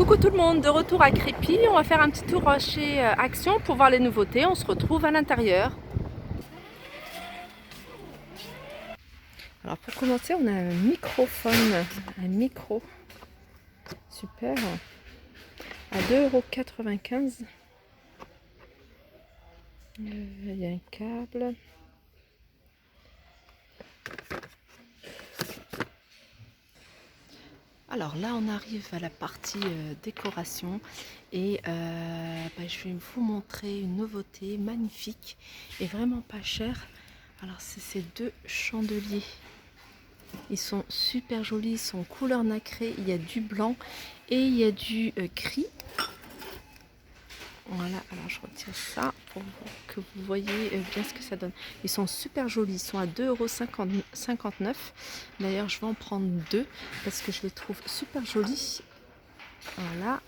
Coucou tout le monde, de retour à Crépy. On va faire un petit tour chez Action pour voir les nouveautés. On se retrouve à l'intérieur. Alors pour commencer, on a un microphone, un micro, super, à 2,95 €. Il y a un câble. Alors là, on arrive à la partie décoration et je vais vous montrer une nouveauté magnifique et vraiment pas chère. Alors c'est ces deux chandeliers. Ils sont super jolis, ils sont couleur nacrée, il y a du blanc et il y a du gris. Voilà, alors je retire ça pour que vous voyez bien ce que ça donne. Ils sont super jolis, ils sont à 2,59 €. D'ailleurs, je vais en prendre deux parce que je les trouve super jolis. Voilà.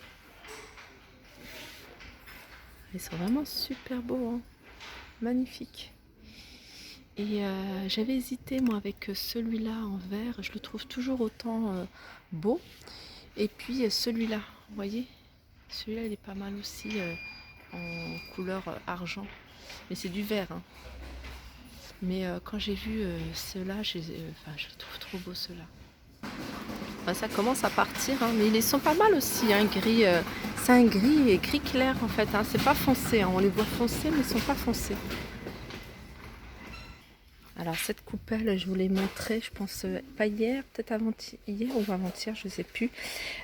Ils sont vraiment super beaux, hein. Magnifiques. Et j'avais hésité moi avec celui-là en vert, je le trouve toujours autant beau. Et puis celui-là, vous voyez, celui-là il est pas mal aussi en couleur argent, mais c'est du vert, hein. Mais quand j'ai vu ceux-là, je le trouve trop beau ceux-là. Enfin, ça commence à partir, hein, mais ils sont pas mal aussi, hein, gris. C'est un gris et gris clair en fait, hein, c'est pas foncé, hein, on les voit foncés mais ils sont pas foncés. Alors cette coupelle, je vous l'ai montré, je pense pas hier, peut-être hier ou avant-hier, je sais plus.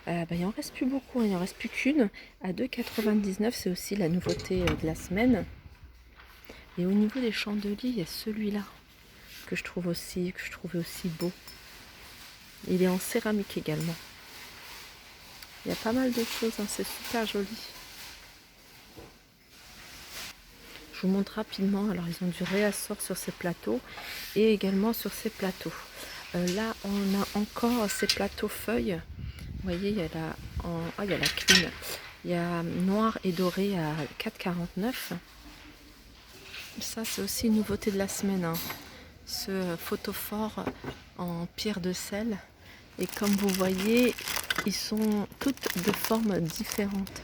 Il en reste plus beaucoup, il en reste plus qu'une à 2,99 €. C'est aussi la nouveauté de la semaine. Et au niveau des chandeliers, il y a celui-là que je trouvais aussi beau. Il est en céramique également. Il y a pas mal de choses, hein, c'est super joli. Je vous montre rapidement. Alors ils ont du réassort sur ces plateaux et également sur ces plateaux. Là on a encore ces plateaux feuilles. Vous voyez, il y a la clean. Il y a noir et doré à 4,49 €. Ça c'est aussi une nouveauté de la semaine, hein. Ce photophore en pierre de sel. Et comme vous voyez, ils sont toutes de formes différentes.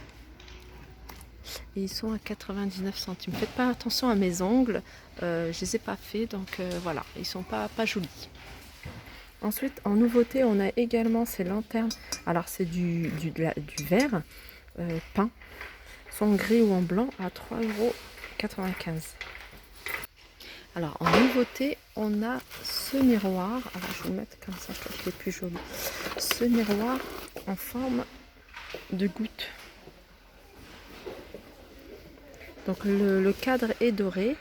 Et ils sont à 99 centimes. Faites pas attention à mes ongles, je les ai pas fait, donc voilà, ils sont pas jolis. Ensuite, en nouveauté, on a également ces lanternes. Alors c'est du verre peint, soit en gris ou en blanc, à 3,95 €. Alors en nouveauté, on a ce miroir. Alors je vais le mettre comme ça, je trouve qu'il est plus joli. Ce miroir en forme de goutte. Donc le cadre est doré.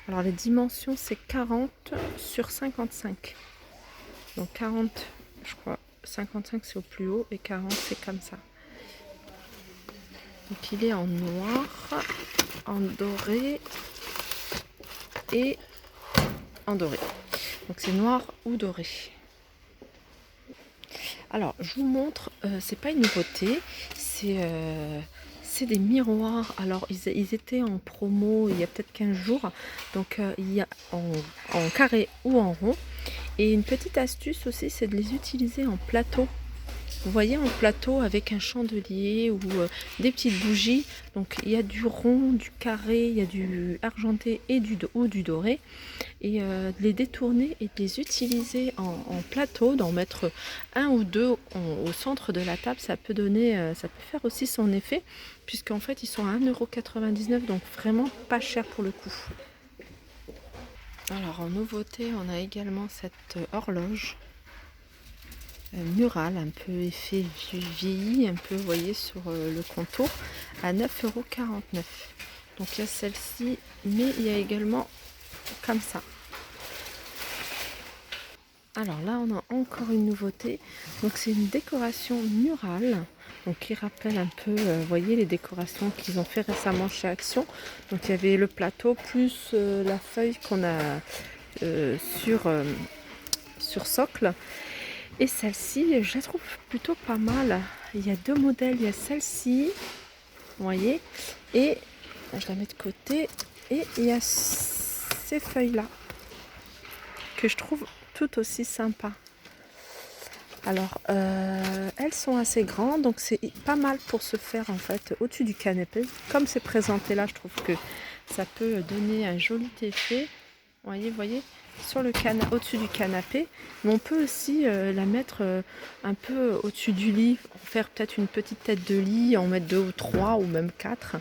Alors les dimensions c'est 40 sur 55. Donc 40, je crois, 55 c'est au plus haut et 40 c'est comme ça. Donc il est en noir, en doré et en doré. Donc c'est noir ou doré. Alors je vous montre, c'est pas une nouveauté, c'est des miroirs. Alors ils étaient en promo il y a peut-être 15 jours. Donc il y a en carré ou en rond. Et une petite astuce aussi, c'est de les utiliser en plateau. Vous voyez, en plateau avec un chandelier ou des petites bougies. Donc il y a du rond, du carré, il y a du argenté et du doré. Et de les détourner et de les utiliser en plateau, d'en mettre un ou deux au centre de la table, ça peut faire aussi son effet, puisqu'en fait ils sont à 1,99 €, donc vraiment pas cher pour le coup. Alors en nouveauté, on a également cette horloge murale, un peu effet vieilli, un peu, vous voyez, sur le contour, à 9,49 €. Donc il y a celle-ci, mais il y a également comme ça. Alors là, on a encore une nouveauté. Donc c'est une décoration murale, donc qui rappelle un peu, vous voyez, les décorations qu'ils ont fait récemment chez Action. Donc il y avait le plateau plus la feuille qu'on a sur socle. Et celle-ci, je la trouve plutôt pas mal. Il y a deux modèles. Il y a celle-ci, vous voyez, et je la mets de côté. Et il y a ces feuilles-là que je trouve tout aussi sympa. Alors, elles sont assez grandes, donc c'est pas mal pour se faire en fait au-dessus du canapé. Comme c'est présenté là, je trouve que ça peut donner un joli effet. Voyez, sur le au-dessus du canapé. Mais on peut aussi la mettre un peu au-dessus du lit, faire peut-être une petite tête de lit, en mettre 2 ou 3 ou même 4.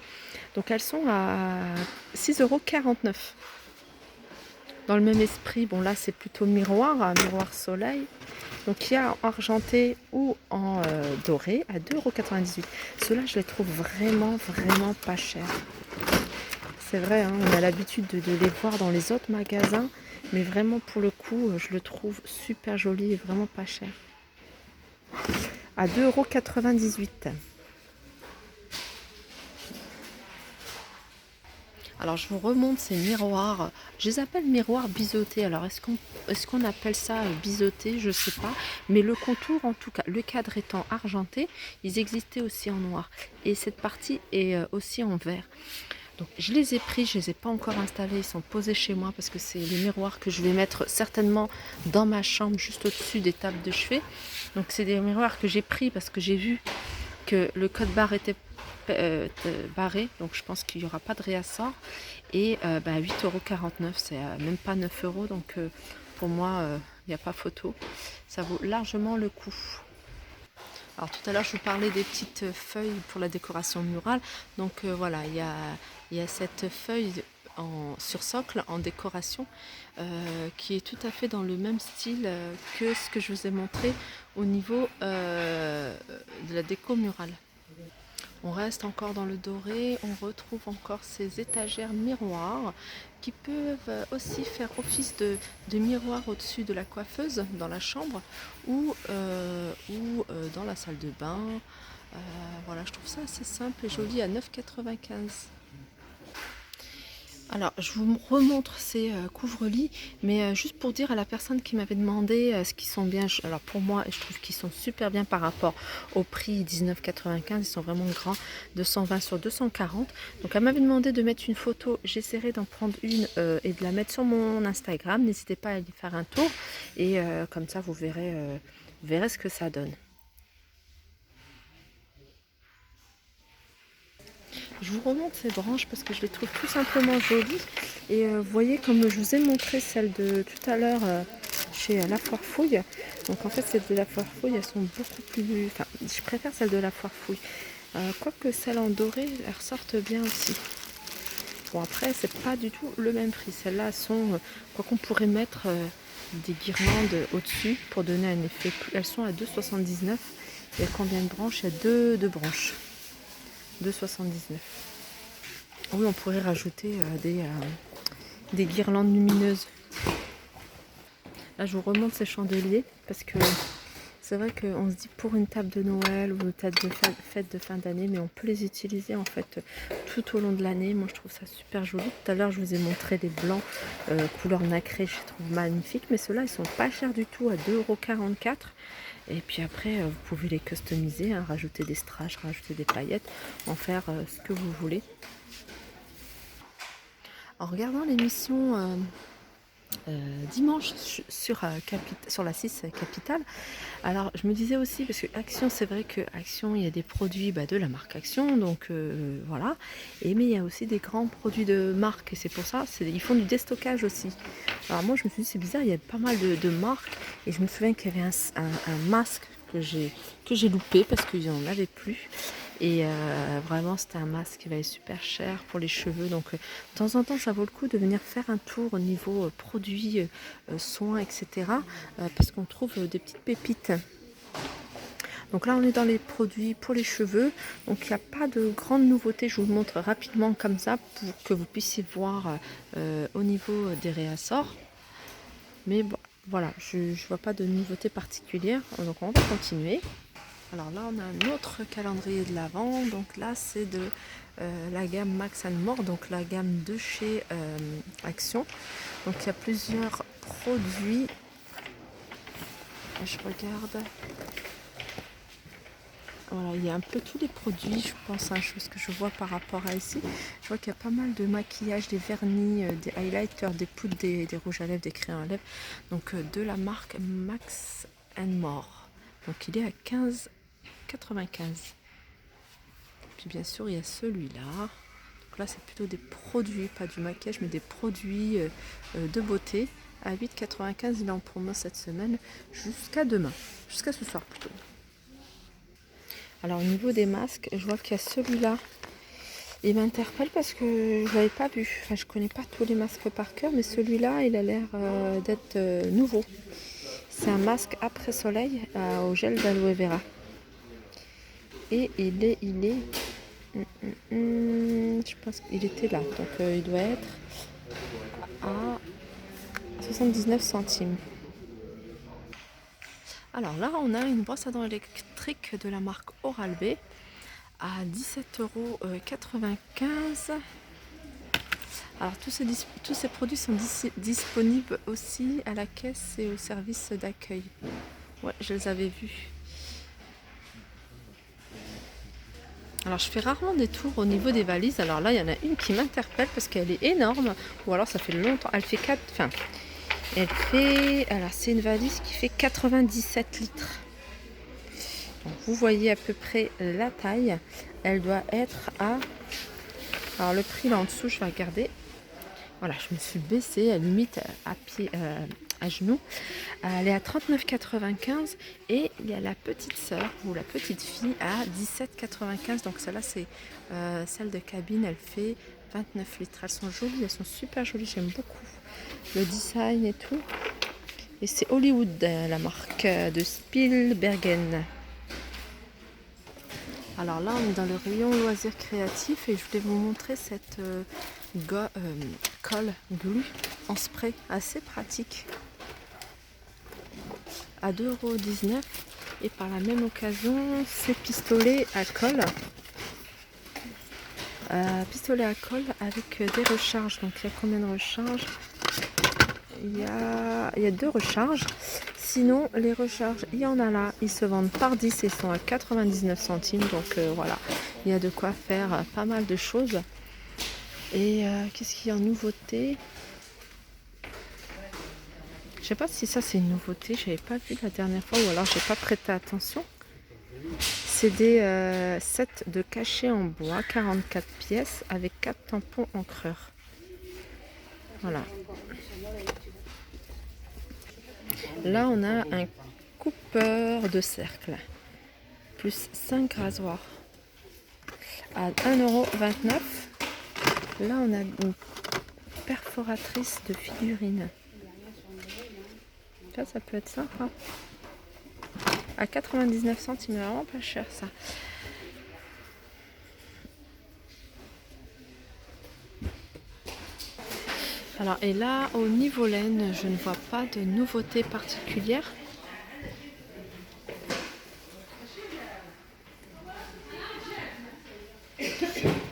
Donc elles sont à 6,49 €. Dans le même esprit, bon là c'est plutôt miroir, un miroir soleil. Donc il y a en argenté ou en doré à 2,98 €. Ceux-là je les trouve vraiment pas chers. C'est vrai, hein, on a l'habitude de les voir dans les autres magasins, mais vraiment pour le coup je le trouve super joli et vraiment pas cher. À 2,98 €. Alors je vous remonte ces miroirs, je les appelle miroirs biseautés. Alors est-ce qu'on appelle ça biseauté? Je sais pas. Mais le contour en tout cas, le cadre étant argenté, ils existaient aussi en noir. Et cette partie est aussi en vert. Donc je les ai pris, je les ai pas encore installés, ils sont posés chez moi parce que c'est les miroirs que je vais mettre certainement dans ma chambre juste au-dessus des tables de chevet. Donc c'est des miroirs que j'ai pris parce que j'ai vu que le code barre était barré, donc je pense qu'il n'y aura pas de réassort. Et 8,49 €, c'est même pas 9 €, donc pour moi il n'y a pas photo, ça vaut largement le coup. Alors tout à l'heure je vous parlais des petites feuilles pour la décoration murale, donc voilà, il y a cette feuille sur socle en décoration qui est tout à fait dans le même style que ce que je vous ai montré au niveau de la déco murale. On reste encore dans le doré, on retrouve encore ces étagères miroirs qui peuvent aussi faire office de miroir au-dessus de la coiffeuse dans la chambre ou dans la salle de bain. Voilà, je trouve ça assez simple et joli à 9,95 €. Alors, je vous remontre ces couvre-lits, mais juste pour dire à la personne qui m'avait demandé ce qu'ils sont bien. Alors pour moi, je trouve qu'ils sont super bien par rapport au prix 19,95 €. Ils sont vraiment grands, 220 sur 240. Donc elle m'avait demandé de mettre une photo. J'essaierai d'en prendre une et de la mettre sur mon Instagram. N'hésitez pas à aller faire un tour et comme ça vous verrez ce que ça donne. Je vous remonte ces branches parce que je les trouve tout simplement jolies. Et vous voyez, comme je vous ai montré celle de tout à l'heure chez La Foire Fouille. Donc en fait, celles de La Foire Fouille, elles sont beaucoup plus... Enfin, je préfère celles de La Foire Fouille. Quoique celles en doré, elles ressortent bien aussi. Bon, après, c'est pas du tout le même prix. Celles-là sont... quoi qu'on pourrait mettre des guirlandes au-dessus pour donner un effet... Elles sont à 2,79 €. Et combien de branches? Il y a deux branches. 2,79 €. Oui, on pourrait rajouter des guirlandes lumineuses. Là, je vous remonte ces chandeliers parce que c'est vrai qu'on se dit pour une table de Noël ou une table de fête de fin d'année, mais on peut les utiliser en fait tout au long de l'année. Moi, je trouve ça super joli. Tout à l'heure, je vous ai montré les blancs couleur nacrée, je trouve magnifiques, mais ceux-là, ils sont pas chers du tout, à 2,44 €. Et puis après, vous pouvez les customiser, hein, rajouter des strass, rajouter des paillettes, en faire ce que vous voulez. En regardant l'émission dimanche sur la 6 Capitale, alors je me disais aussi, parce que Action, c'est vrai que Action, il y a des produits de la marque Action, donc voilà, mais il y a aussi des grands produits de marque, et c'est pour ça, ils font du déstockage aussi. Alors moi je me suis dit, c'est bizarre, il y a pas mal de marques, et je me souviens qu'il y avait un masque que j'ai loupé parce qu'il n'y en avait plus. Et vraiment, c'était un masque qui valait super cher pour les cheveux. Donc, de temps en temps, ça vaut le coup de venir faire un tour au niveau produits, soins, etc. Parce qu'on trouve des petites pépites. Donc là, on est dans les produits pour les cheveux. Donc, il n'y a pas de grande nouveauté. Je vous le montre rapidement comme ça pour que vous puissiez voir au niveau des réassorts. Mais bon, voilà, je ne vois pas de nouveauté particulière. Donc, on va continuer. Alors là, on a un autre calendrier de l'Avent. Donc là, c'est de la gamme Max & More, donc la gamme de chez Action. Donc il y a plusieurs produits. Je regarde. Voilà, il y a un peu tous les produits, je pense, hein, ce que je vois par rapport à ici. Je vois qu'il y a pas mal de maquillage, des vernis, des highlighters, des poudres, des rouges à lèvres, des crayons à lèvres. Donc de la marque Max & More. Donc il est à 15,95. Puis bien sûr il y a celui-là. Donc là c'est plutôt des produits, pas du maquillage, mais des produits de beauté. À 8,95, il est en promo cette semaine jusqu'à demain, jusqu'à ce soir plutôt. Alors au niveau des masques, je vois qu'il y a celui-là. Il m'interpelle parce que je l'avais pas vu. Enfin, je connais pas tous les masques par cœur, mais celui-là, il a l'air d'être nouveau. C'est un masque après soleil au gel d'aloe vera. Et je pense qu'il était là. Donc il doit être à 79 centimes. Alors là, on a une brosse à dents électrique de la marque Oral-B à 17,95 €. Alors tous ces produits sont disponibles aussi à la caisse et au service d'accueil. Ouais, je les avais vus. Alors je fais rarement des tours au niveau des valises. Alors là, il y en a une qui m'interpelle parce qu'elle est énorme. Ou alors ça fait longtemps. Elle fait 4. Enfin, alors c'est une valise qui fait 97 litres. Donc, vous voyez à peu près la taille. Elle doit être à... Alors le prix là en dessous, je vais regarder. Voilà, je me suis baissée à limite à pied, à genoux. Elle est à 39,95 et il y a la petite sœur ou la petite fille à 17,95. Donc celle-là c'est celle de cabine, elle fait 29 litres. Elles sont jolies, elles sont super jolies, j'aime beaucoup le design et tout. Et c'est Hollywood, la marque de Spielbergen. Alors là, on est dans le rayon loisirs créatifs et je voulais vous montrer cette colle glue en spray assez pratique à 2,19 € et par la même occasion, ces pistolets à colle. Pistolet à colle avec des recharges. Donc il y a combien de recharges? Il y a 2 recharges. Sinon, les recharges, il y en a là. Ils se vendent par 10 et sont à 99 centimes. Donc voilà, il y a de quoi faire pas mal de choses. Et qu'est-ce qu'il y a en nouveauté? Je sais pas si ça c'est une nouveauté. Je n'avais pas vu la dernière fois ou alors j'ai pas prêté attention. C'est des sets de cachets en bois, 44 pièces avec 4 tampons encreurs. Voilà. Là, on a un coupeur de cercle, plus 5 rasoirs à 1,29 €. Là, on a une perforatrice de figurines. Ça peut être sympa. À 99 centimes, vraiment pas cher ça. Alors, et là, au niveau laine, je ne vois pas de nouveauté particulière.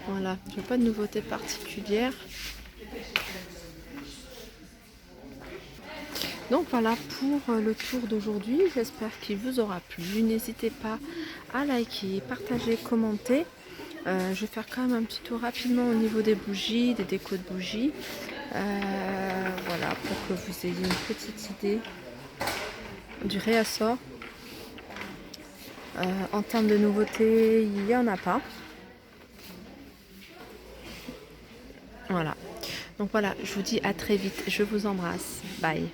Voilà, je n'ai pas de nouveauté particulière. Donc voilà pour le tour d'aujourd'hui. J'espère qu'il vous aura plu. N'hésitez pas à liker, partager, commenter. Je vais faire quand même un petit tour rapidement au niveau des bougies, des décos de bougies. Voilà, pour que vous ayez une petite idée du réassort. En termes de nouveautés, il n'y en a pas. Voilà. Donc voilà, je vous dis à très vite. Je vous embrasse. Bye.